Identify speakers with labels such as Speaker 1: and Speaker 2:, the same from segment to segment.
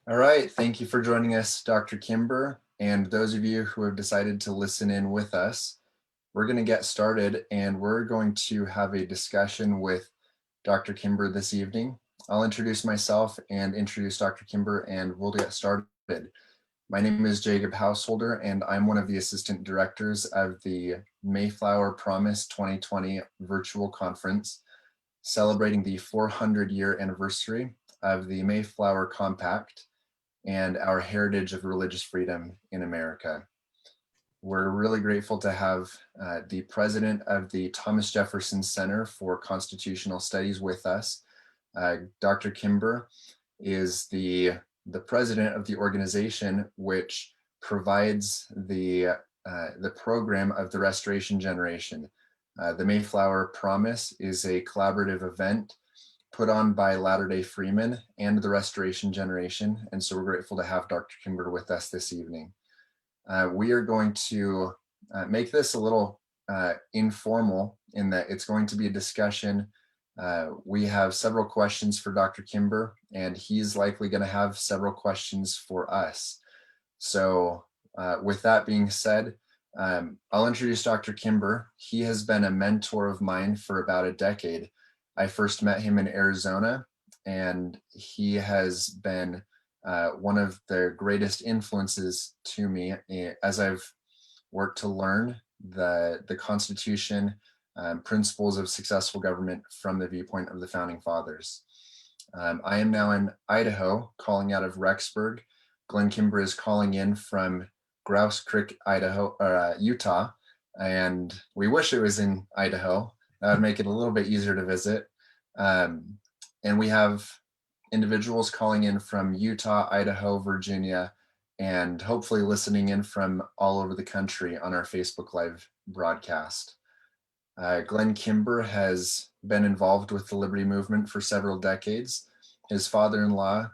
Speaker 1: All right, thank you for joining us, Dr. Kimber, and those of you who have decided to listen in with us. We're going to get started and we're going to have a discussion with Dr. Kimber this evening. I'll introduce myself and introduce Dr. Kimber and we'll get started. My name is Jacob Householder and I'm one of the assistant directors of the Mayflower Promise 2020 virtual conference, celebrating the 400-year anniversary of the Mayflower Compact and our heritage of religious freedom in America. We're really grateful to have the president of the Thomas Jefferson Center for Constitutional Studies with us. Dr. Kimber is the president of the organization which provides the program of the Restoration Generation. The Mayflower Promise is a collaborative event put on by Latter-day Freemen and the Restoration Generation. And so we're grateful to have Dr. Kimber with us this evening. We are going to make this a little informal in that it's going to be a discussion. We have several questions for Dr. Kimber, and he's likely going to have several questions for us. So with that being said, I'll introduce Dr. Kimber. He has been a mentor of mine for about a decade. I first met him in Arizona, and he has been one of the greatest influences to me as I've worked to learn the Constitution, principles of successful government from the viewpoint of the Founding Fathers. I am now in Idaho, calling out of Rexburg. Glenn Kimber is calling in from Grouse Creek, Utah, and we wish it was in Idaho. That would make it a little bit easier to visit. And we have individuals calling in from Utah, Idaho, Virginia, and hopefully listening in from all over the country on our Facebook Live broadcast. Glenn Kimber has been involved with the Liberty Movement for several decades. His father-in-law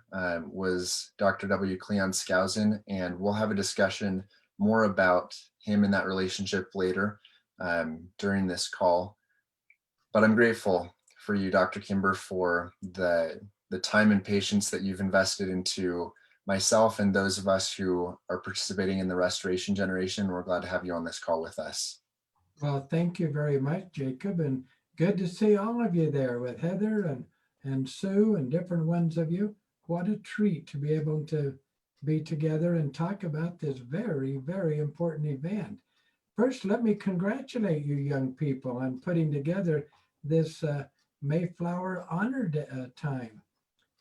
Speaker 1: was Dr. W. Cleon Skousen, and we'll have a discussion more about him and that relationship later during this call. But I'm grateful for you, Dr. Kimber, for the time and patience that you've invested into myself and those of us who are participating in the Restoration Generation. We're glad to have you on this call with us.
Speaker 2: Well, thank you very much, Jacob, and good to see all of you there with Heather and Sue and different ones of you. What a treat to be able to be together and talk about this very, very important event. First, let me congratulate you young people on putting together this Mayflower Honor Time.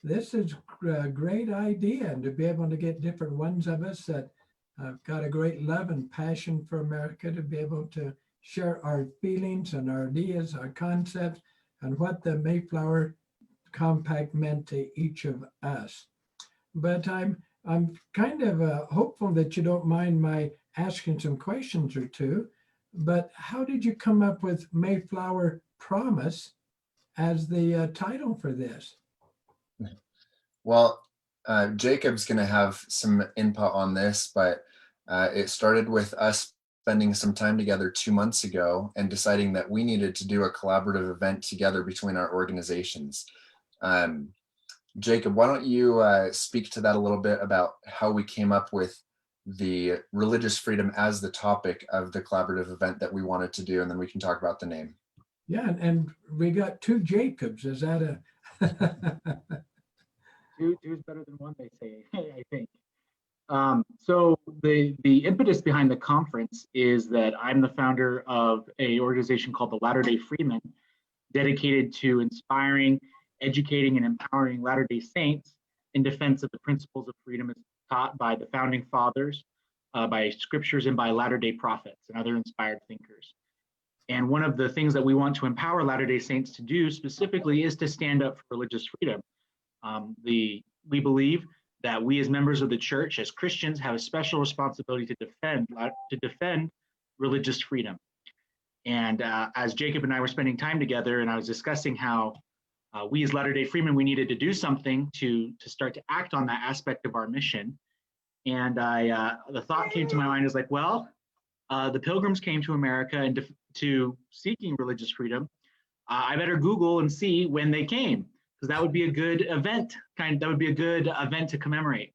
Speaker 2: This is a great idea, and to be able to get different ones of us that have got a great love and passion for America to be able to share our feelings and our ideas, our concepts, and what the Mayflower Compact meant to each of us. But I'm kind of hopeful that you don't mind my asking some questions or two. But how did you come up with Mayflower Promise as the title for this?
Speaker 1: Well, Jacob's going to have some input on this, but it started with us spending some time together 2 months ago and deciding that we needed to do a collaborative event together between our organizations. Jacob, why don't you speak to that a little bit about how we came up with the religious freedom as the topic of the collaborative event that we wanted to do, and then we can talk about the name.
Speaker 2: Yeah, and we got two Jacobs. Is that a
Speaker 3: two is better than one, they say, I think. So the impetus behind the conference is that I'm the founder of an organization called the Latter-day Freemen, dedicated to inspiring, educating, and empowering Latter-day Saints in defense of the principles of freedom as taught by the Founding Fathers, by scriptures, and by Latter-day Prophets and other inspired thinkers. And one of the things that we want to empower Latter-day Saints to do specifically is to stand up for religious freedom. We believe that we as members of the church, as Christians, have a special responsibility to defend religious freedom. And as Jacob and I were spending time together, and I was discussing how we as Latter-day Freemen, we needed to do something to start to act on that aspect of our mission. And the thought came to my mind is like, well, the Pilgrims came to America and to seeking religious freedom. I better Google and see when they came, because that would be a good event. That would be a good event to commemorate.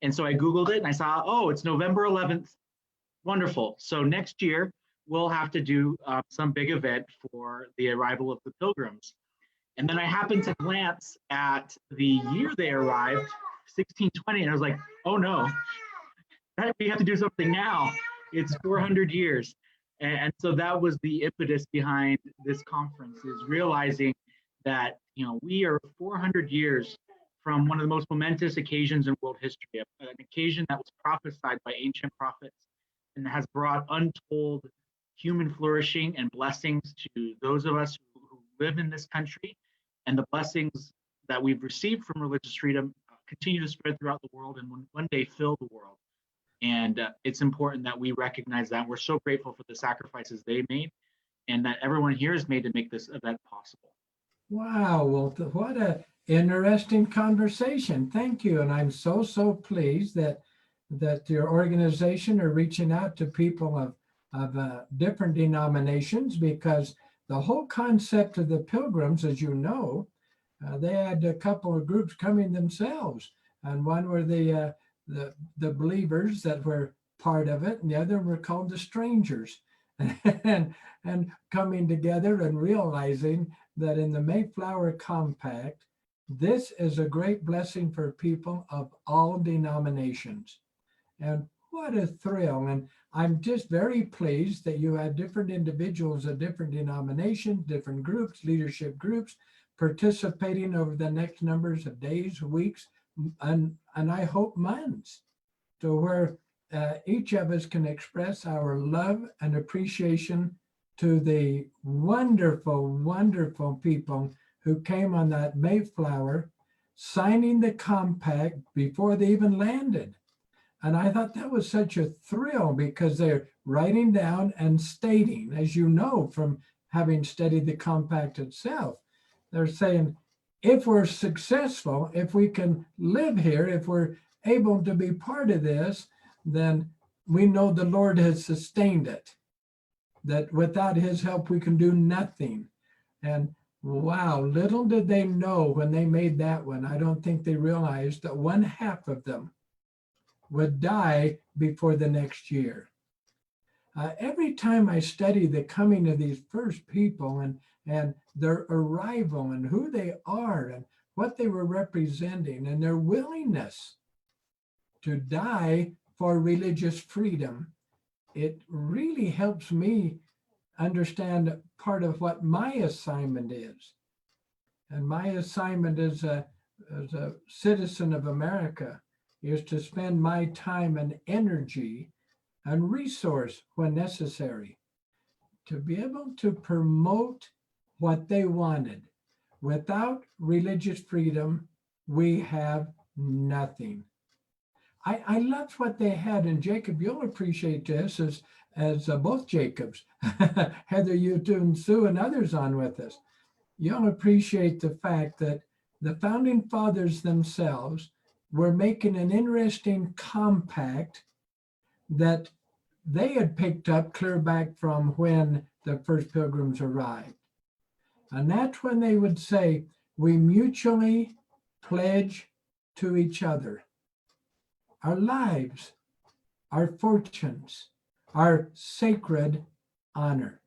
Speaker 3: And so I Googled it and I saw, oh, it's November 11th. Wonderful. So next year, we'll have to do some big event for the arrival of the pilgrims. And then I happened to glance at the year they arrived, 1620, and I was like, oh no, we have to do something now. It's 400 years. And so that was the impetus behind this conference, is realizing that, we are 400 years from one of the most momentous occasions in world history, an occasion that was prophesied by ancient prophets and has brought untold human flourishing and blessings to those of us who live in this country. And the blessings that we've received from religious freedom continue to spread throughout the world and one day fill the world. And it's important that we recognize that. We're so grateful for the sacrifices they made and that everyone here has made to make this event possible.
Speaker 2: Wow, well, what a interesting conversation. Thank you. And I'm so pleased that your organization are reaching out to people of different denominations, because the whole concept of the pilgrims, as you know, they had a couple of groups coming themselves, and one were the believers that were part of it, and the other were called the strangers, and coming together and realizing that in the Mayflower Compact, this is a great blessing for people of all denominations. And what a thrill. And I'm just very pleased that you had different individuals of different denominations, different groups, leadership groups, participating over the next numbers of days, weeks, and I hope months, to where each of us can express our love and appreciation to the wonderful people who came on that Mayflower, signing the compact before they even landed. And I thought that was such a thrill, because they're writing down and stating, as you know from having studied the compact itself, they're saying, if we're successful, if we can live here, if we're able to be part of this, then we know the Lord has sustained it, that without his help, we can do nothing. And wow, little did they know when they made that one, I don't think they realized that one half of them would die before the next year. Every time I study the coming of these first people and their arrival and who they are and what they were representing and their willingness to die for religious freedom, it really helps me understand part of what my assignment is. And my assignment as a citizen of America is to spend my time and energy and resource when necessary to be able to promote what they wanted. Without religious freedom, we have nothing. I loved what they had, and Jacob, you'll appreciate this as both Jacobs, Heather, you too, and Sue and others on with us. You'll appreciate the fact that the founding fathers themselves were making an interesting compact that they had picked up clear back from when the first pilgrims arrived. And that's when they would say, we mutually pledge to each other our lives, our fortunes, our sacred honor.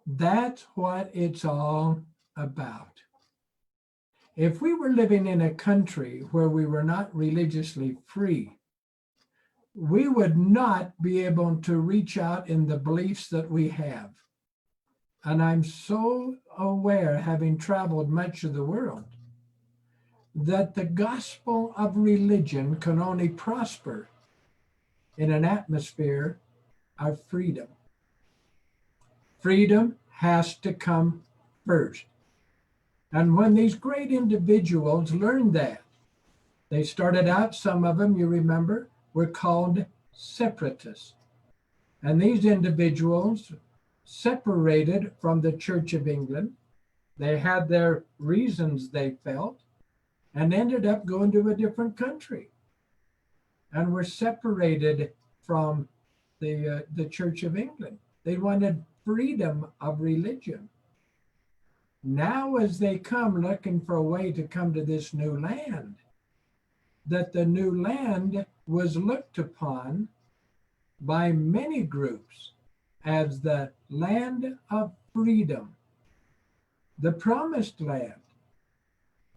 Speaker 2: That's what it's all about. If we were living in a country where we were not religiously free, we would not be able to reach out in the beliefs that we have. And I'm so aware, having traveled much of the world, that the gospel of religion can only prosper in an atmosphere of freedom. Freedom has to come first. And when these great individuals learned that, they started out, some of them, you remember, were called separatists. And these individuals separated from the Church of England. They had their reasons, they felt, and ended up going to a different country and were separated from the Church of England. They wanted freedom of religion. Now, as they come looking for a way to come to this new land, that the new land was looked upon by many groups as the land of freedom, the promised land.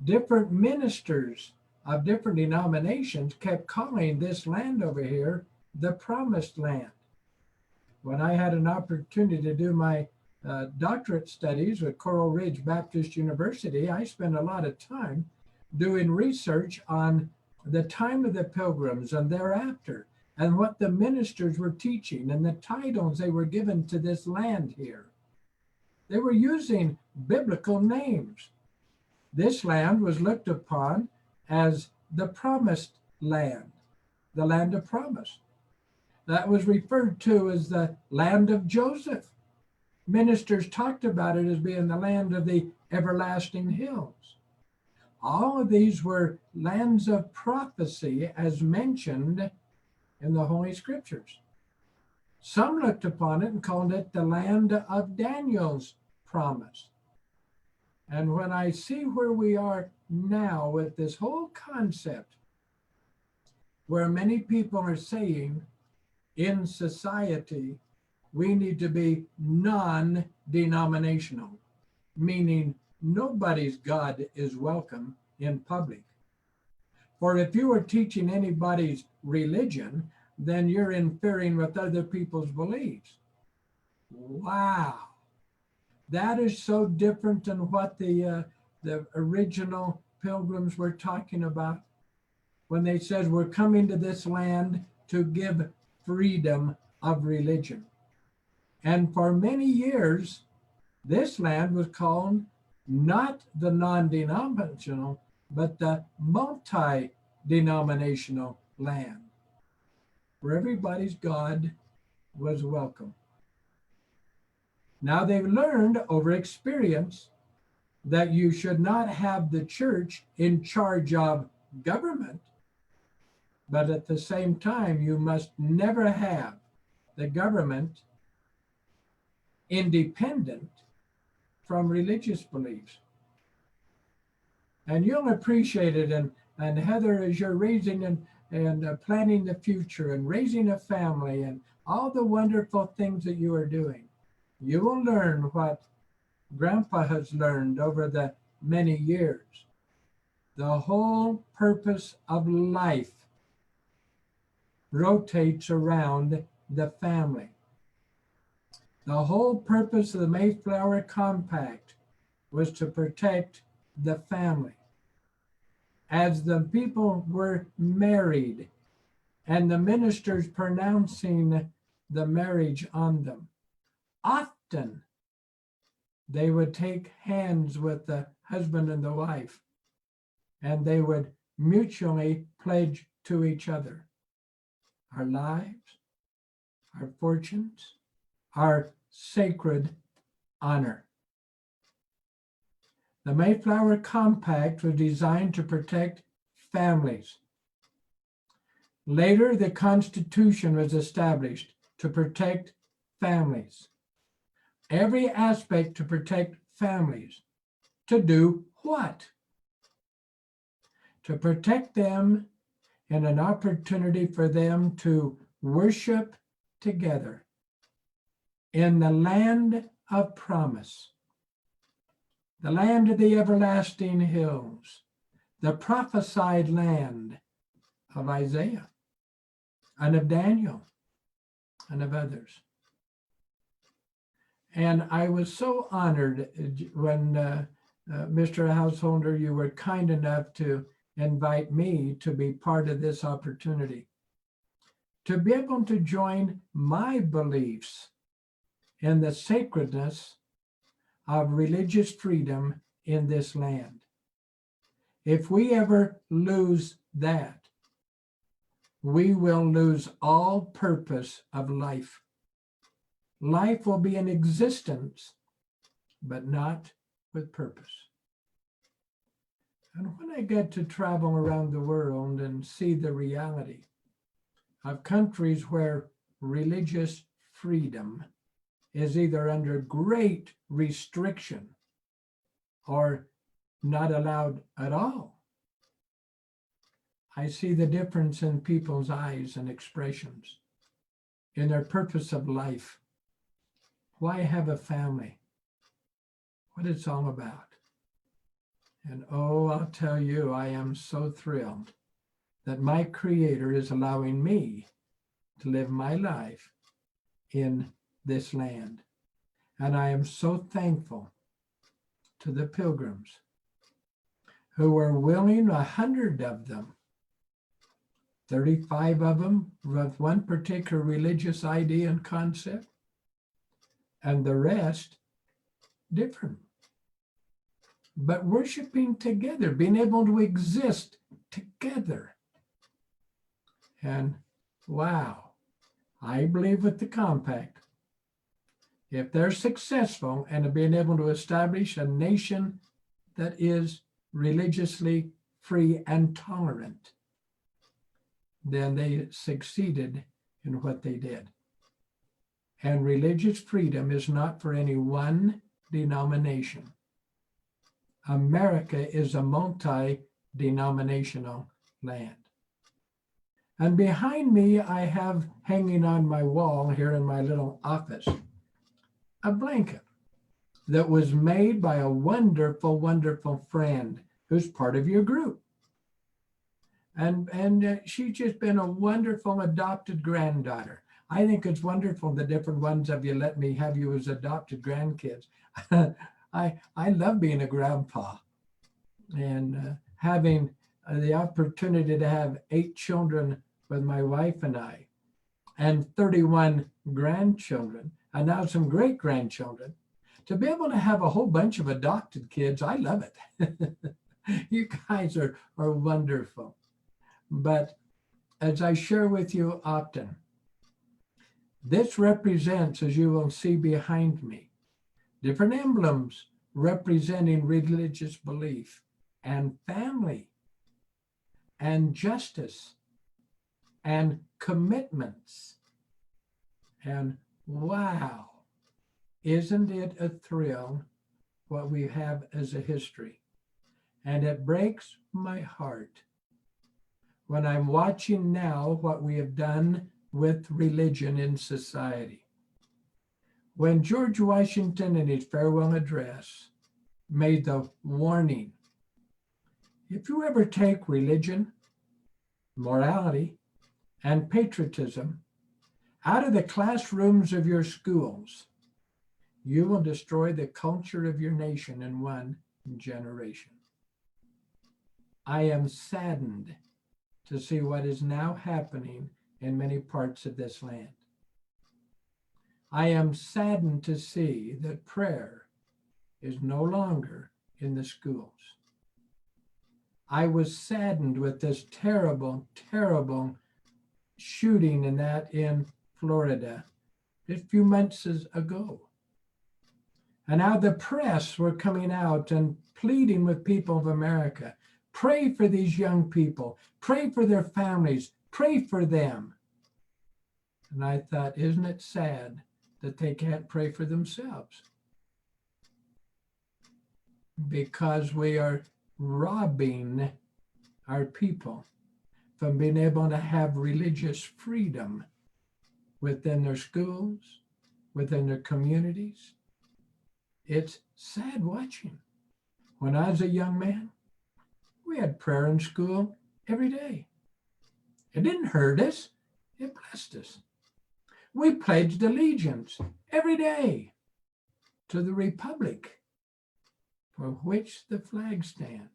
Speaker 2: Different ministers of different denominations kept calling this land over here the promised land. When I had an opportunity to do my doctorate studies with Coral Ridge Baptist University, I spent a lot of time doing research on the time of the pilgrims and thereafter, and what the ministers were teaching and the titles they were given to this land here. They were using biblical names. This land was looked upon as the promised land, the land of promise. That was referred to as the land of Joseph. Ministers talked about it as being the land of the everlasting hills. All of these were lands of prophecy as mentioned in the Holy Scriptures. Some looked upon it and called it the land of Daniel's promise. And when I see where we are now with this whole concept, where many people are saying in society, we need to be non-denominational, meaning nobody's God is welcome in public. For if you are teaching anybody's religion, then you're interfering with other people's beliefs. Wow. That is so different than what the original pilgrims were talking about when they said we're coming to this land to give freedom of religion. And for many years, this land was called not the non-denominational, but the multi-denominational land, where everybody's God was welcome. Now they've learned over experience that you should not have the church in charge of government, but at the same time, you must never have the government independent from religious beliefs. And you'll appreciate it. And Heather, as you're raising and planning the future and raising a family and all the wonderful things that you are doing, you will learn what Grandpa has learned over the many years. The whole purpose of life rotates around the family. The whole purpose of the Mayflower Compact was to protect the family. As the people were married and the ministers pronouncing the marriage on them, often they would take hands with the husband and the wife, and they would mutually pledge to each other our lives, our fortunes, our sacred honor. The Mayflower Compact was designed to protect families. Later, the Constitution was established to protect families. Every aspect to protect families. To do what? To protect them and an opportunity for them to worship together in the land of promise, the land of the everlasting hills, the prophesied land of Isaiah and of Daniel and of others. And I was so honored when Mr. Householder, you were kind enough to invite me to be part of this opportunity, to be able to join my beliefs in the sacredness of religious freedom in this land. If we ever lose that, we will lose all purpose of life. Life will be in existence, but not with purpose. And when I get to travel around the world and see the reality of countries where religious freedom is either under great restriction or not allowed at all, I see the difference in people's eyes and expressions, in their purpose of life. Why have a family? What it's all about. And oh, I'll tell you, I am so thrilled that my Creator is allowing me to live my life in this land. And I am so thankful to the pilgrims who were willing, 100 of them, 35 of them with one particular religious idea and concept, and the rest different. But worshiping together, being able to exist together. And wow, I believe with the compact, if they're successful and being able to establish a nation that is religiously free and tolerant, then they succeeded in what they did. And religious freedom is not for any one denomination. America is a multi-denominational land. And behind me, I have hanging on my wall here in my little office, a blanket that was made by a wonderful, wonderful friend who's part of your group. And she's just been a wonderful adopted granddaughter. I think it's wonderful the different ones of you let me have you as adopted grandkids. I love being a grandpa and having the opportunity to have 8 children with my wife and I, and 31 grandchildren, and now some great grandchildren. To be able to have a whole bunch of adopted kids, I love it. You guys are wonderful. But as I share with you often, this represents, as you will see behind me, different emblems representing religious belief and family and justice and commitments. And wow, isn't it a thrill what we have as a history? And it breaks my heart when I'm watching now what we have done with religion in society. When George Washington in his farewell address made the warning, if you ever take religion, morality, and patriotism out of the classrooms of your schools, you will destroy the culture of your nation in one generation. I am saddened to see what is now happening in many parts of this land. I am saddened to see that prayer is no longer in the schools. I was saddened with this terrible, terrible shooting in Florida just a few months ago. And how the press were coming out and pleading with people of America, pray for these young people, pray for their families, pray for them. And I thought, isn't it sad that they can't pray for themselves? Because we are robbing our people from being able to have religious freedom within their schools, within their communities. It's sad watching. When I was a young man, we had prayer in school every day. It didn't hurt us, it blessed us. We pledged allegiance every day to the republic for which the flag stands.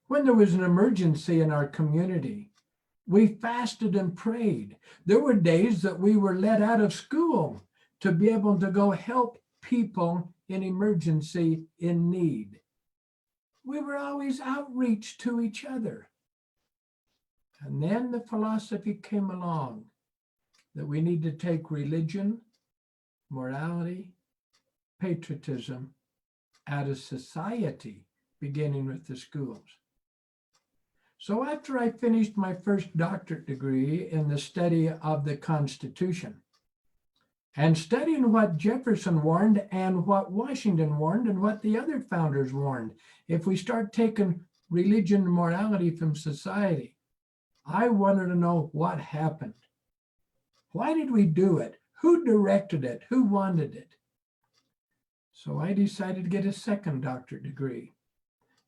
Speaker 2: When there was an emergency in our community, we fasted and prayed. There were days that we were let out of school to be able to go help people in emergency, in need. We were always outreach to each other. And then the philosophy came along that we need to take religion, morality, patriotism out of society, beginning with the schools. So after I finished my first doctorate degree in the study of the Constitution, and studying what Jefferson warned and what Washington warned and what the other founders warned, if we start taking religion and morality from society, I wanted to know what happened. Why did we do it? Who directed it? Who wanted it? So I decided to get a second doctorate degree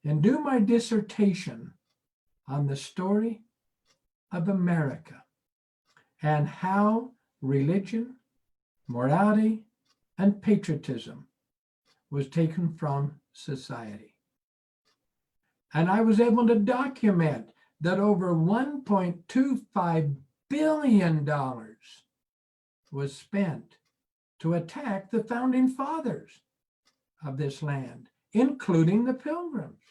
Speaker 2: and do my dissertation on the story of America and how religion, morality, and patriotism was taken from society. And I was able to document that over $1.25 billion was spent to attack the founding fathers of this land, including the Pilgrims.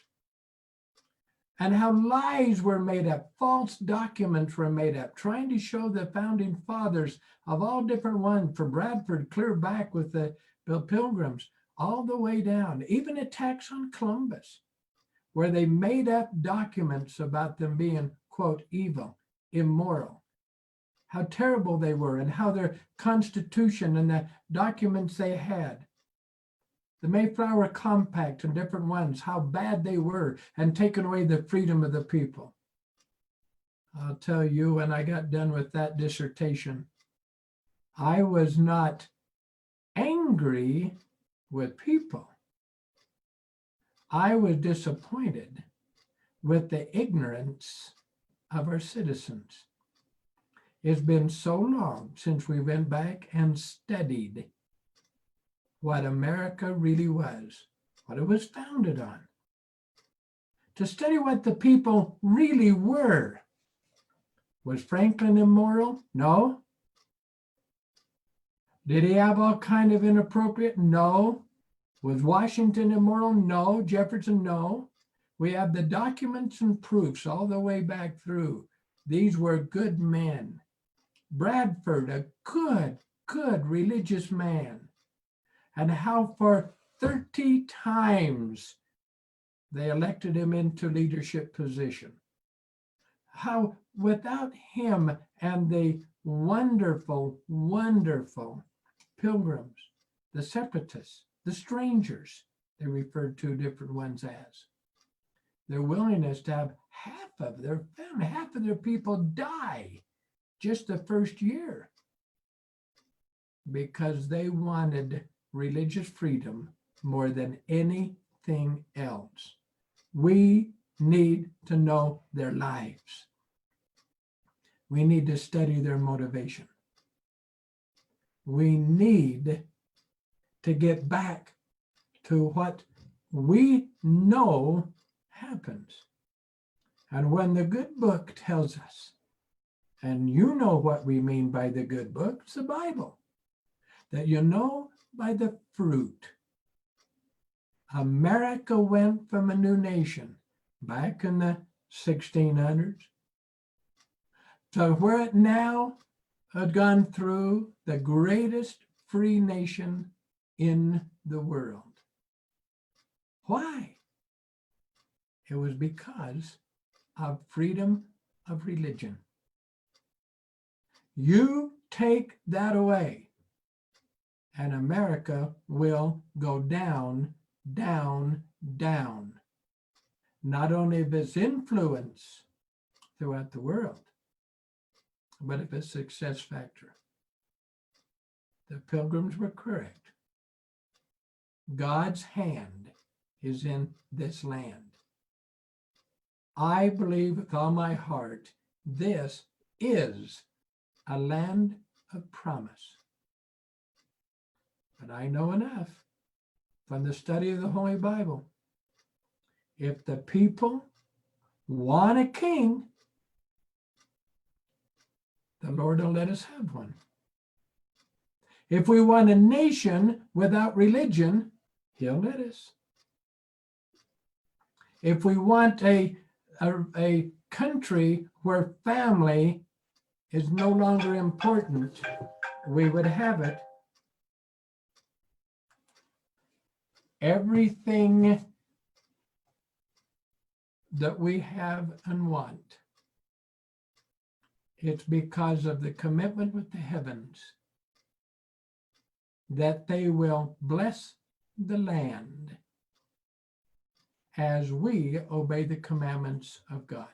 Speaker 2: And how lies were made up, false documents were made up, trying to show the founding fathers of all different ones, from Bradford clear back with the Pilgrims, all the way down, even attacks on Columbus, where they made up documents about them being, quote, evil, immoral, how terrible they were, and how their constitution and the documents they had, the Mayflower Compact and different ones, how bad they were and taken away the freedom of the people. I'll tell you, when I got done with that dissertation, I was not angry with people. I was disappointed with the ignorance of our citizens. It's been so long since we went back and studied what America really was, what it was founded on. To study what the people really were. Was Franklin immoral? No. Did he have all kind of inappropriate? No. Was Washington immoral? No. Jefferson? No. We have the documents and proofs all the way back through. These were good men. Bradford, a good religious man. And how for 30 times they elected him into leadership position. How without him and the wonderful Pilgrims, the separatists, the strangers, they referred to different ones as, their willingness to have half of their family, half of their people die just the first year because they wanted religious freedom more than anything else. We need to know their lives. We need to study their motivation. We need to get back to what we know happens. And when the good book tells us, and you know what we mean by the good book, it's the Bible, that you know by the fruit. America went from a new nation back in the 1600s to where it now had gone through the greatest free nation in the world. Why? It was because of freedom of religion. You take that away, and America will go down, down, down. Not only of its influence throughout the world, but of its success factor. The Pilgrims were correct. God's hand is in this land. I believe with all my heart, this is a land of promise. But I know enough from the study of the Holy Bible. If the people want a king, the Lord will let us have one. If we want a nation without religion, he'll let us. If we want a country where family is no longer important, we would have it. Everything that we have and want, it's because of the commitment with the heavens that they will bless the land as we obey the commandments of God.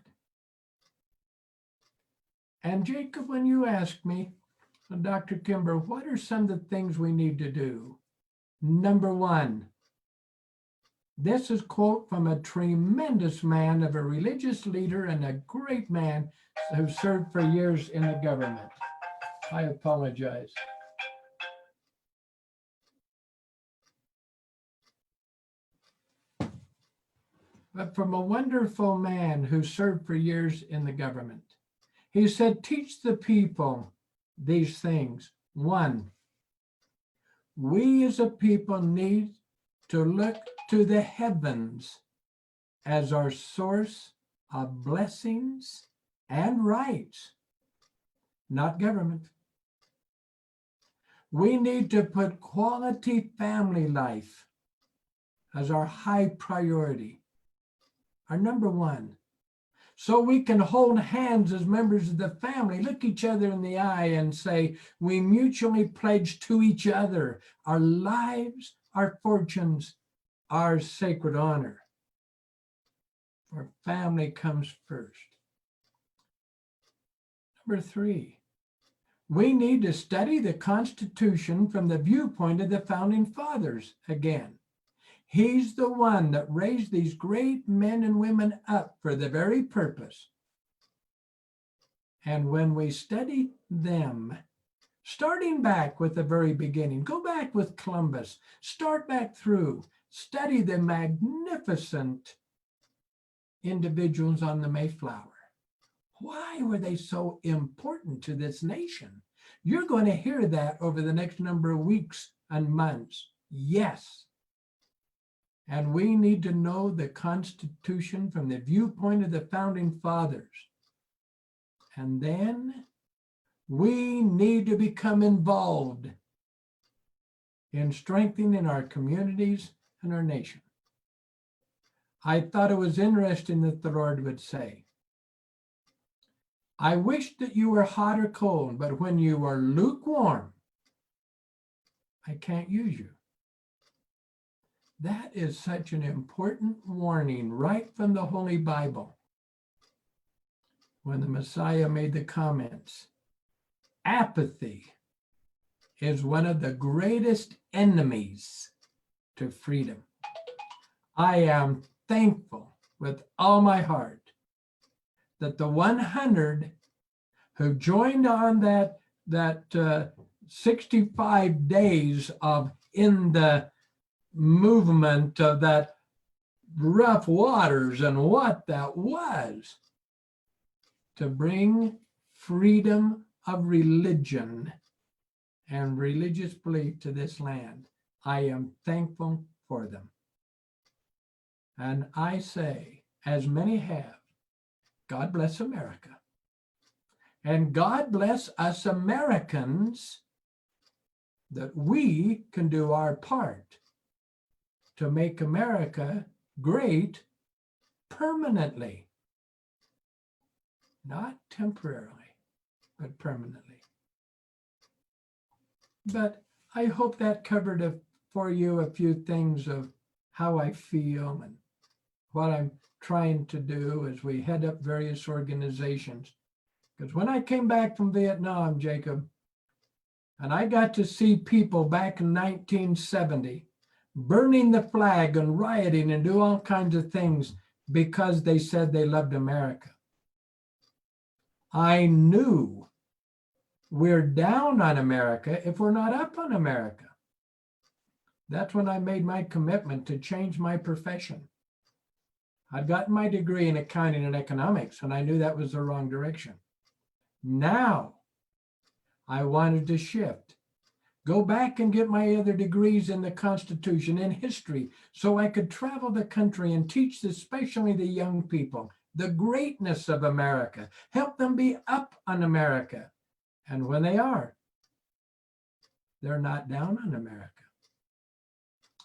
Speaker 2: And Jacob, when you ask me, Dr. Kimber, what are some of the things we need to do? Number one, this is quote from a tremendous man of a religious leader and a great man who served for years in the government. I apologize. But from a wonderful man who served for years in the government. He said, teach the people these things. One, we as a people need to look to the heavens as our source of blessings and rights, not government. We need to put quality family life as our high priority, our number one, so we can hold hands as members of the family, look each other in the eye and say, we mutually pledge to each other our lives, our fortunes, our sacred honor. For family comes first. Number three, we need to study the Constitution from the viewpoint of the founding fathers again. He's the one that raised these great men and women up for the very purpose. And when we study them, starting back with the very beginning, go back with Columbus, start back through, study the magnificent individuals on the Mayflower. Why were they so important to this nation? You're going to hear that over the next number of weeks and months. Yes. And we need to know the Constitution from the viewpoint of the founding fathers. And then we need to become involved in strengthening our communities and our nation. I thought it was interesting that the Lord would say, I wish that you were hot or cold, but when you are lukewarm, I can't use you. That is such an important warning right from the Holy Bible. When the Messiah made the comments, apathy is one of the greatest enemies to freedom. I am thankful with all my heart that the 100 who joined on that 65 days of in the movement of that rough waters and what that was to bring freedom of religion and religious belief to this land. I am thankful for them. And I say, as many have, God bless America. And God bless us Americans that we can do our part to make America great permanently, not temporarily, but permanently. But I hope that covered for you a few things of how I feel and what I'm trying to do as we head up various organizations. Because when I came back from Vietnam, Jacob, and I got to see people back in 1970 burning the flag and rioting and do all kinds of things because they said they loved America. I knew we're down on America if we're not up on America. That's when I made my commitment to change my profession. I'd gotten my degree in accounting and economics, and I knew that was the wrong direction. Now, I wanted to shift. Go back and get my other degrees in the Constitution, in history, so I could travel the country and teach especially the young people the greatness of America, help them be up on America. And when they are, they're not down on America.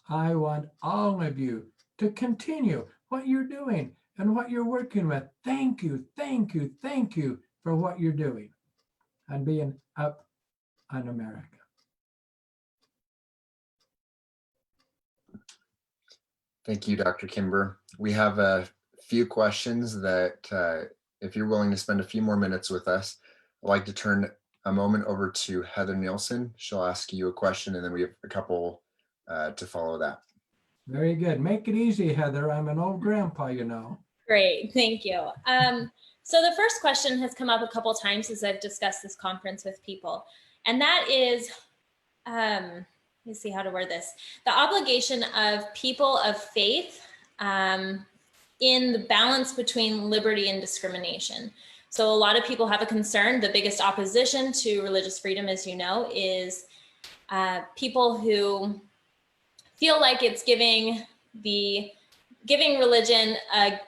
Speaker 2: I want all of you to continue what you're doing and what you're working with. Thank you, thank you, thank you for what you're doing and being up on America.
Speaker 1: Thank you, Dr. Kimber. We have a few questions that if you're willing to spend a few more minutes with us, I'd like to turn a moment over to Heather Nielsen. She'll ask you a question, and then we have a couple to follow that.
Speaker 2: Very good. Make it easy, Heather. I'm an old grandpa, you know.
Speaker 4: Great, thank you. So the first question has come up a couple times as I've discussed this conference with people, and that is, let me see how to word this, the obligation of people of faith in the balance between liberty and discrimination. So a lot of people have a concern. The biggest opposition to religious freedom, as you know, is people who feel like it's giving religion a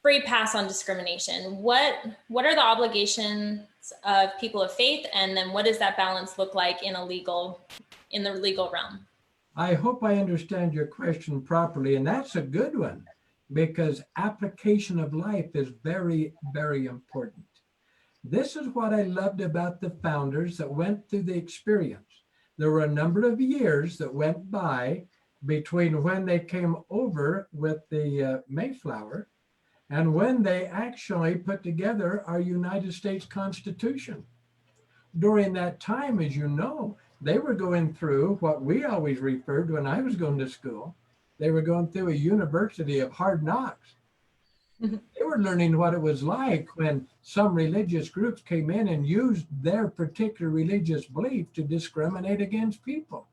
Speaker 4: free pass on discrimination. What are the obligations of people of faith, and then what does that balance look like in the legal realm?
Speaker 2: I hope I understand your question properly, and that's a good one, because application of life is very, very important. This is what I loved about the founders that went through the experience. There were a number of years that went by between when they came over with the Mayflower and when they actually put together our United States Constitution. During that time, as you know, they were going through what we always referred to when I was going to school. They were going through a university of hard knocks. They were learning what it was like when some religious groups came in and used their particular religious belief to discriminate against people.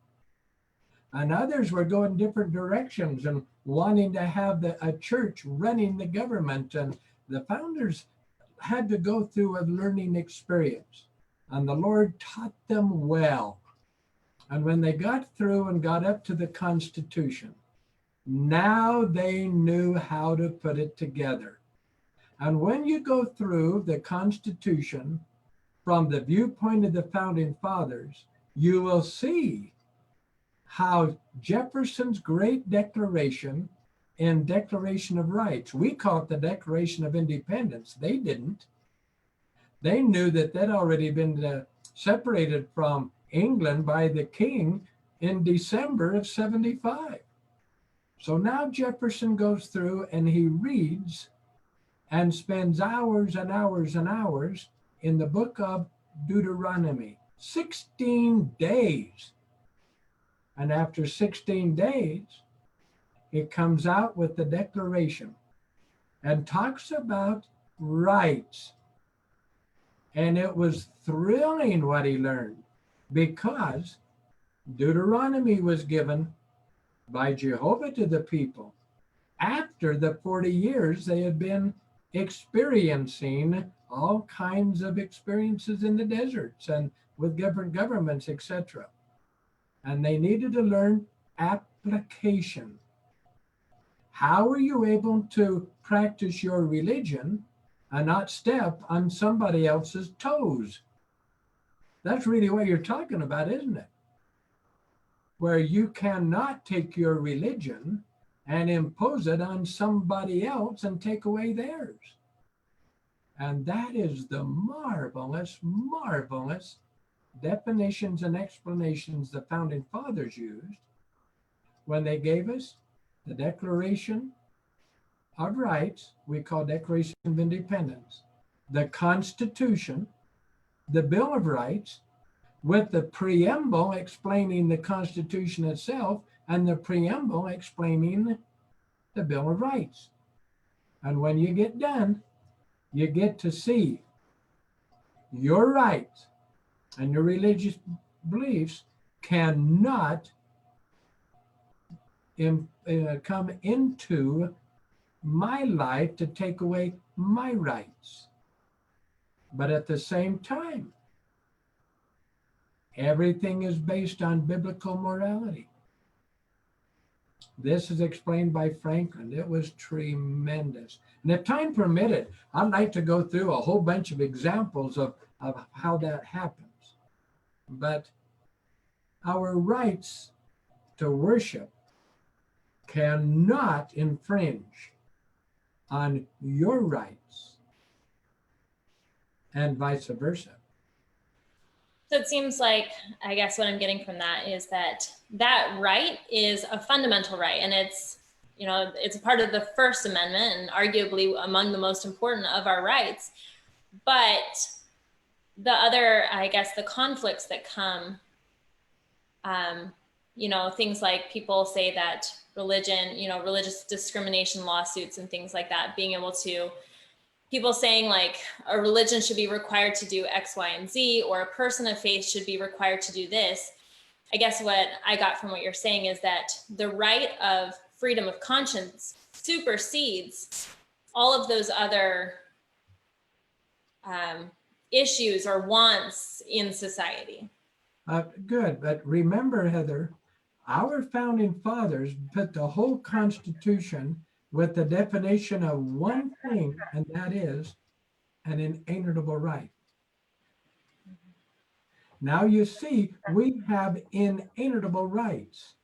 Speaker 2: And others were going different directions and wanting to have a church running the government. And the founders had to go through a learning experience. And the Lord taught them well. And when they got through and got up to the Constitution, now they knew how to put it together. And when you go through the Constitution from the viewpoint of the founding fathers, you will see how Jefferson's great declaration and Declaration of Rights, we call it the Declaration of Independence. They didn't. They knew that they'd already been separated from England by the king in December of 75. So now Jefferson goes through and he reads and spends hours and hours and hours in the book of Deuteronomy, 16 days. And after 16 days, it comes out with the Declaration and talks about rights. And it was thrilling what he learned, because Deuteronomy was given by Jehovah to the people after the 40 years they had been experiencing all kinds of experiences in the deserts and with different governments, etc. And they needed to learn application. How are you able to practice your religion and not step on somebody else's toes? That's really what you're talking about, isn't it? Where you cannot take your religion and impose it on somebody else and take away theirs. And that is the marvelous, marvelous definitions and explanations the founding fathers used when they gave us the Declaration of Rights, we call Declaration of Independence, the Constitution, the Bill of Rights, with the preamble explaining the Constitution itself and the preamble explaining the Bill of Rights. And when you get done, you get to see your rights and your religious beliefs cannot come into my life to take away my rights. But at the same time, everything is based on biblical morality. This is explained by Franklin. It was tremendous. And if time permitted, I'd like to go through a whole bunch of examples of how that happens. But our rights to worship cannot infringe on your rights, and vice versa.
Speaker 4: So it seems like, I guess what I'm getting from that is that right is a fundamental right, and it's a part of the First Amendment and arguably among the most important of our rights. But the other, I guess, the conflicts that come, things like people say that religion, religious discrimination lawsuits and things like that, being able to, people saying like a religion should be required to do X, Y, and Z, or a person of faith should be required to do this. I guess what I got from what you're saying is that the right of freedom of conscience supersedes all of those other issues or wants in society.
Speaker 2: Good, but remember, Heather, our founding fathers put the whole Constitution with the definition of one thing, and that is an inalienable right. Now you see, we have inalienable rights.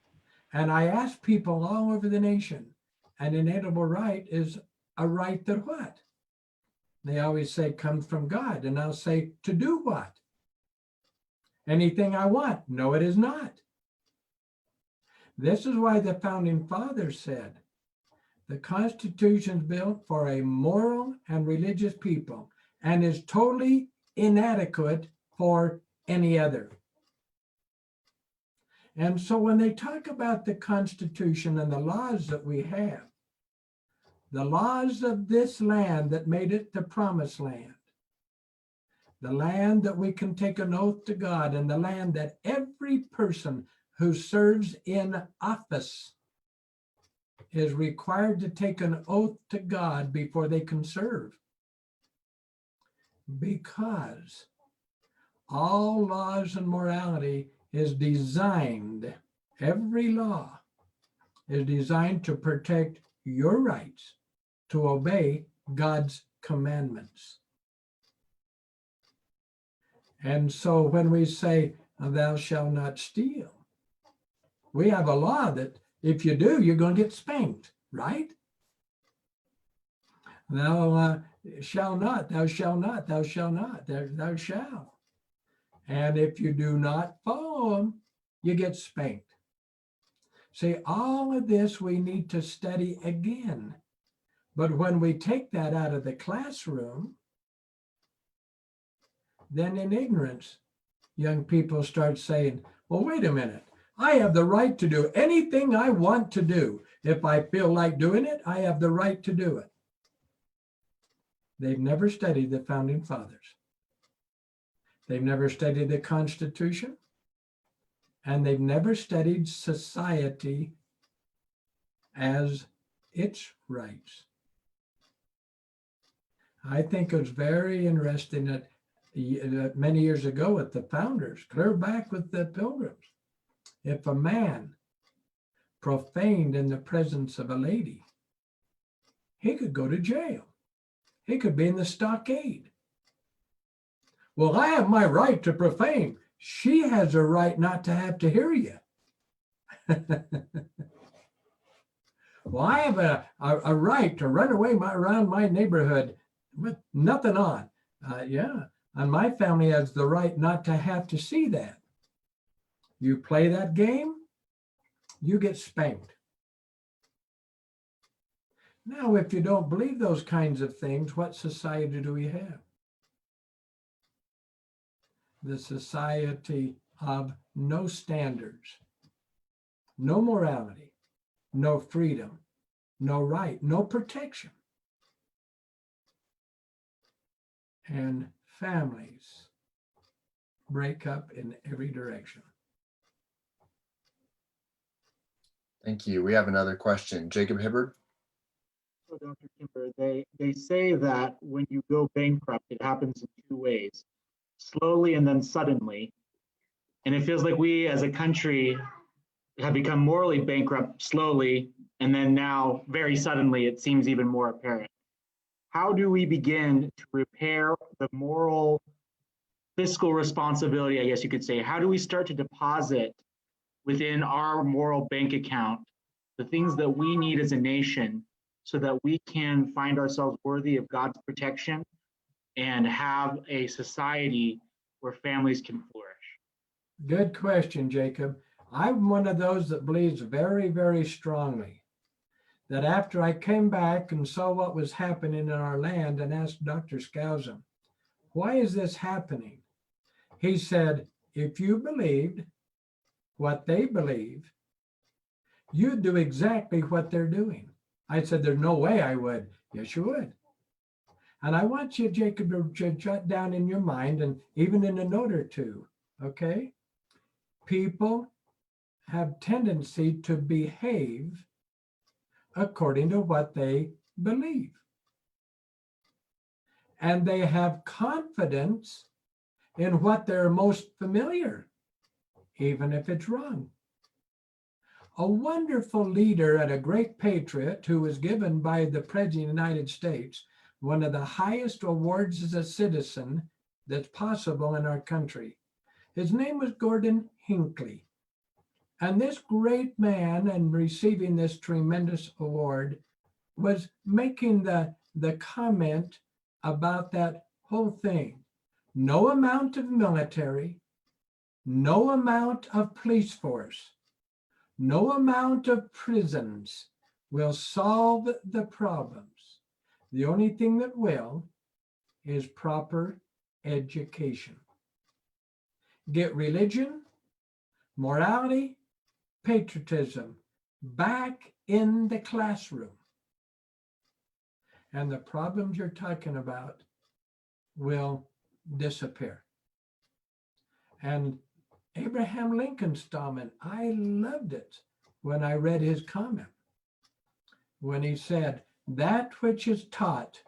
Speaker 2: And I ask people all over the nation, an inalienable right is a right that what? They always say comes from God. And I'll say, to do what? Anything I want. No, it is not. This is why the founding fathers said, the Constitution's built for a moral and religious people and is totally inadequate for any other. And so when they talk about the Constitution and the laws that we have, the laws of this land that made it the promised land, the land that we can take an oath to God, and the land that every person who serves in office is required to take an oath to God before they can serve. Because all laws and morality is designed, every law is designed to protect your rights to obey God's commandments. And so when we say, thou shalt not steal, we have a law that if you do, you're going to get spanked, right? Thou shalt not, thou shalt not, thou shalt not, thou shalt. And if you do not follow them, you get spanked. See, all of this we need to study again. But when we take that out of the classroom, then in ignorance, young people start saying, well, wait a minute. I have the right to do anything I want to do. If I feel like doing it, I have the right to do it. They've never studied the founding fathers. They've never studied the Constitution, and they've never studied society as its rights. I think it was very interesting that many years ago with the founders, clear back with the Pilgrims, if a man profaned in the presence of a lady, he could go to jail. He could be in the stockade. Well, I have my right to profane. She has a right not to have to hear you. Well, I have a right to run away around my neighborhood with nothing on. Yeah, and my family has the right not to have to see that. You play that game, you get spanked. Now, if you don't believe those kinds of things, what society do we have? The society of no standards, no morality, no freedom, no right, no protection. And families break up in every direction.
Speaker 1: Thank you. We have another question. Jacob Hibbard.
Speaker 3: So Dr. Kimber, they say that when you go bankrupt, it happens in two ways, slowly and then suddenly. And it feels like we as a country have become morally bankrupt slowly, and then now very suddenly it seems even more apparent. How do we begin to repair the moral fiscal responsibility, I guess you could say? How do we start to deposit within our moral bank account the things that we need as a nation so that we can find ourselves worthy of God's protection and have a society where families can flourish?
Speaker 2: Good question, Jacob. I'm one of those that believes very, very strongly that after I came back and saw what was happening in our land and asked Dr. Skousen, why is this happening? He said, if you believed what they believe, you'd do exactly what they're doing. I said, there's no way I would. Yes, you would. And I want you, Jacob, to jot down in your mind, and even in a note or two, okay? People have tendency to behave according to what they believe. And they have confidence in what they're most familiar, even if it's wrong. A wonderful leader and a great patriot who was given by the President of the United States one of the highest awards as a citizen that's possible in our country. His name was Gordon Hinckley. And this great man, and receiving this tremendous award, was making the comment about that whole thing. No amount of military, no amount of police force, no amount of prisons will solve the problems. The only thing that will is proper education. Get religion, morality, patriotism back in the classroom. And the problems you're talking about will disappear. And Abraham Lincoln's statement, I loved it when I read his comment, when he said, that which is taught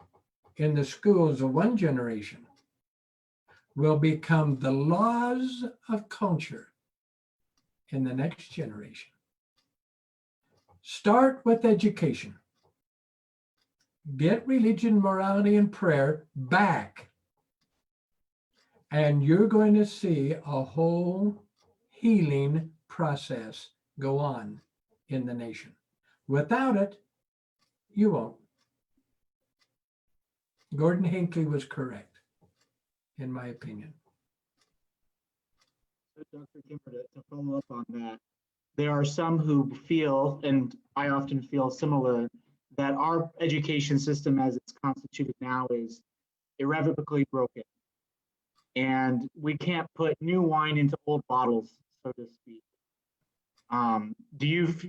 Speaker 2: in the schools of one generation will become the laws of culture in the next generation. Start with education. Get religion, morality, and prayer back. And you're going to see a whole healing process go on in the nation. Without it, you won't. Gordon Hinckley was correct, in my opinion.
Speaker 3: Dr. Kimber, to follow up on that, there are some who feel, and I often feel similar, that our education system as it's constituted now is irrevocably broken. And we can't put new wine into old bottles, so to speak. Do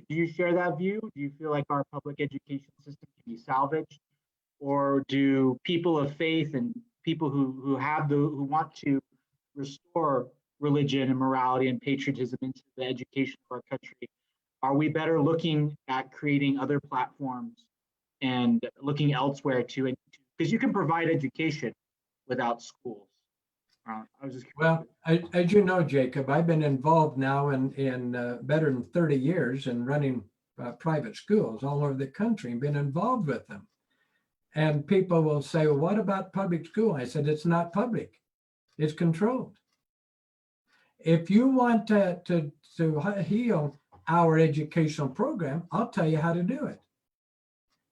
Speaker 3: you share that view? Do you feel like our public education system can be salvaged? Or do people of faith and people who want to restore religion and morality and patriotism into the education of our country, are we better looking at creating other platforms and looking elsewhere to, because you can provide education without schools? I was just
Speaker 2: well, as you know, Jacob, I've been involved now in better than 30 years in running private schools all over the country and been involved with them. And people will say, well, what about public school? I said, it's not public, it's controlled. If you want to heal our educational program, I'll tell you how to do it.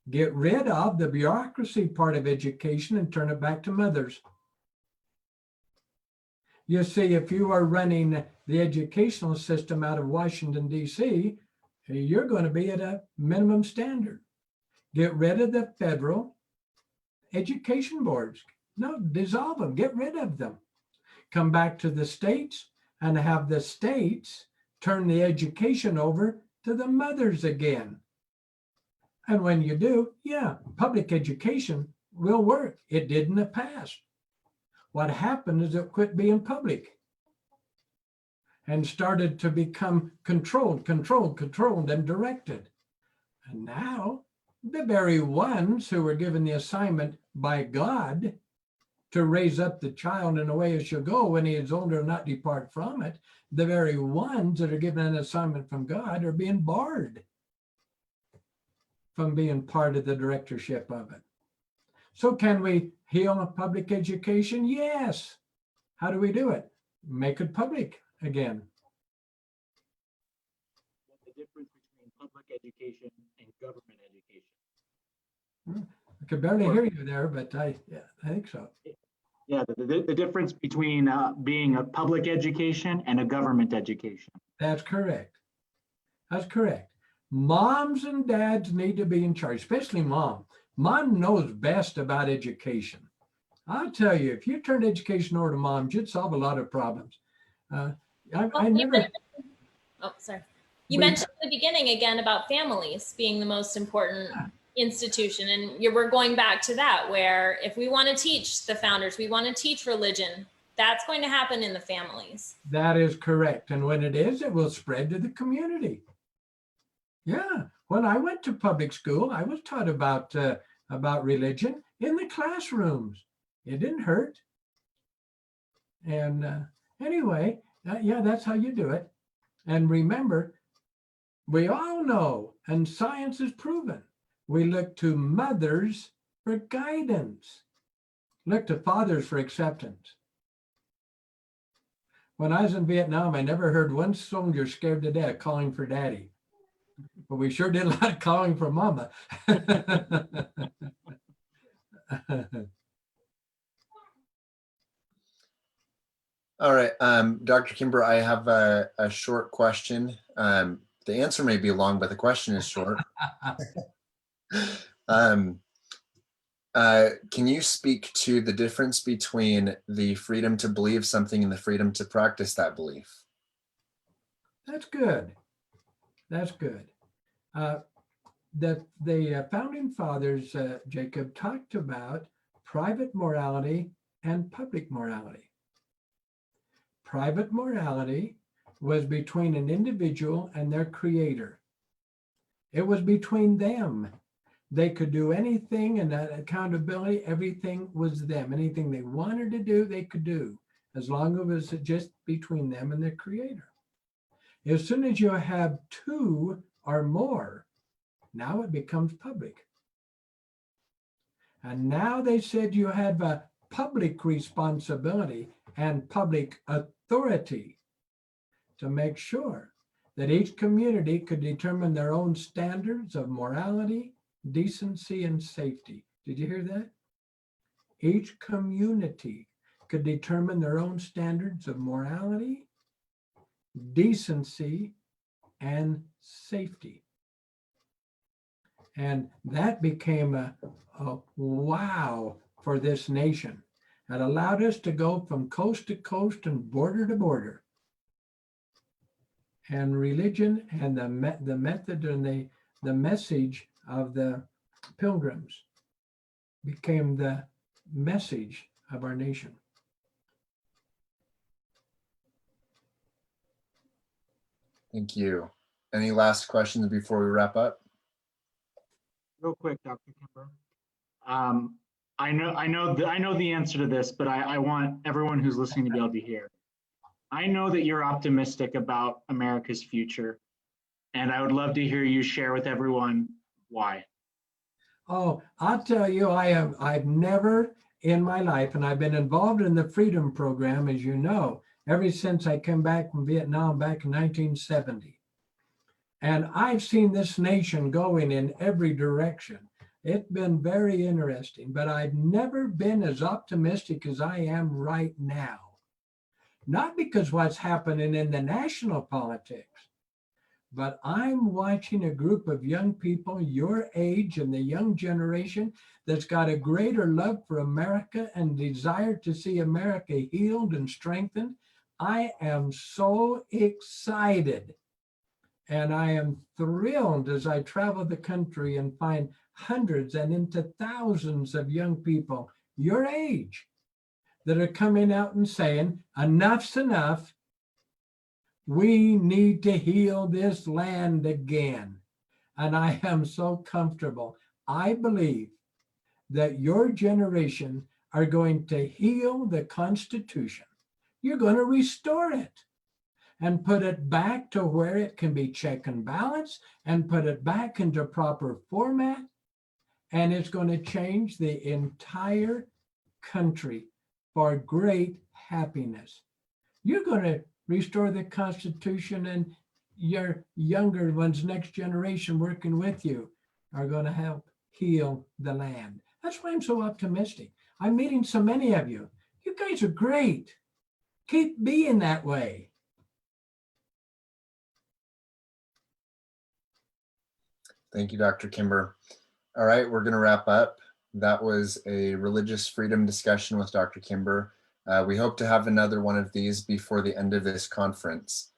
Speaker 2: Get rid of the bureaucracy part of education and turn it back to mothers. You see, if you are running the educational system out of Washington, D.C., you're going to be at a minimum standard. Get rid of the federal education boards. No, dissolve them, get rid of them. Come back to the states and have the states turn the education over to the mothers again. And when you do, yeah, public education will work. It did in the past. What happened is it quit being public and started to become controlled and directed. And now the very ones who were given the assignment by God to raise up the child in a way it shall go when he is older and not depart from it, the very ones that are given an assignment from God are being barred from being part of the directorship of it. So can we heal public education? Yes. How do we do it? Make it public again.
Speaker 3: What's the difference between public education and government education?
Speaker 2: I could barely hear you there, but I think so.
Speaker 3: Yeah, the difference between being a public education and a government education.
Speaker 2: That's correct. That's correct. Moms and dads need to be in charge, especially mom. Mom knows best about education. I'll tell you, if you turned education over to moms, you'd solve a lot of problems. I
Speaker 4: Well,
Speaker 2: never,
Speaker 4: oh, sorry. You
Speaker 2: we,
Speaker 4: mentioned at the beginning again about families being the most important institution, and we're going back to that, where if we want to teach the founders, we want to teach religion, that's going to happen in the families.
Speaker 2: that is correct. And when it is, it will spread to the community. Yeah. When I went to public school, I was taught about religion in the classrooms. It didn't hurt. And anyway, yeah, that's how you do it. And remember, we all know, and science has proven, we look to mothers for guidance, look to fathers for acceptance. When I was in Vietnam, I never heard one soldier scared to death calling for daddy. But we sure did a lot of calling for mama.
Speaker 1: All right, Dr. Kimber, I have a short question. The answer may be long, but the question is short. Can you speak to the difference between the freedom to believe something and the freedom to practice that belief?
Speaker 2: That's good. That's good. The founding fathers, Jacob, talked about private morality and public morality. Private morality was between an individual and their creator. It was between them. They could do anything, and that accountability, everything was them. Anything they wanted to do, they could do, as long as it was just between them and their creator. As soon as you have two or more, now it becomes public. And now they said you have a public responsibility and public authority to make sure that each community could determine their own standards of morality, decency, and safety. Did you hear that? Each community could determine their own standards of morality, decency, and safety. And that became a wow for this nation. It allowed us to go from coast to coast and border to border. And religion and the method and the message of the pilgrims became the message of our nation.
Speaker 1: Thank you. Any last questions before we wrap up?
Speaker 3: Real quick, Dr. Kimber. I know the answer to this, but I want everyone who's listening to be able to hear. I know that you're optimistic about America's future, and I would love to hear you share with everyone why.
Speaker 2: Oh, I'll tell you, I've never in my life, and I've been involved in the Freedom Program, as you know, ever since I came back from Vietnam back in 1970. And I've seen this nation going in every direction. It's been very interesting, but I've never been as optimistic as I am right now. Not because what's happening in the national politics, but I'm watching a group of young people your age and the young generation that's got a greater love for America and desire to see America healed and strengthened. I am so excited. And I am thrilled as I travel the country and find hundreds and into thousands of young people your age that are coming out and saying, enough's enough. We need to heal this land again. And I am so comfortable. I believe that your generation are going to heal the Constitution. You're going to restore it and put it back to where it can be check and balance and put it back into proper format. And it's going to change the entire country for great happiness. You're going to restore the Constitution, and your younger ones, next generation working with you, are going to help heal the land. That's why I'm so optimistic. I'm meeting so many of you. You guys are great. Keep being that way.
Speaker 1: Thank you, Dr. Kimber. All right, we're going to wrap up. that was a religious freedom discussion with Dr. Kimber. We hope to have another one of these before the end of this conference.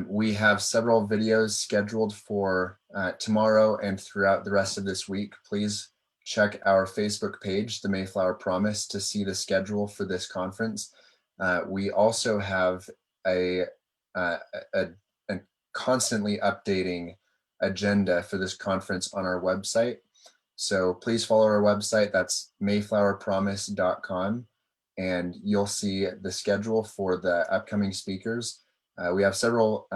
Speaker 1: We have several videos scheduled for tomorrow and throughout the rest of this week. Please check our Facebook page, the Mayflower Promise, to see the schedule for this conference. We also have a constantly updating agenda for this conference on our website. So please follow our website. That's mayflowerpromise.com, and you'll see the schedule for the upcoming speakers. We have several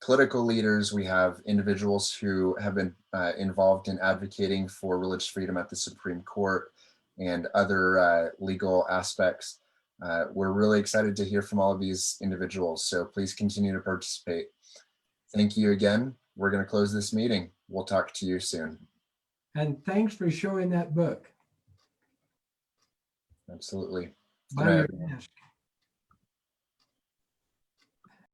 Speaker 1: political leaders. We have individuals who have been involved in advocating for religious freedom at the Supreme Court and other legal aspects. We're really excited to hear from all of these individuals, so please continue to participate. Thank you again. We're going to close this meeting. We'll talk to you soon.
Speaker 2: And thanks for showing that book
Speaker 1: Absolutely.
Speaker 2: by your desk.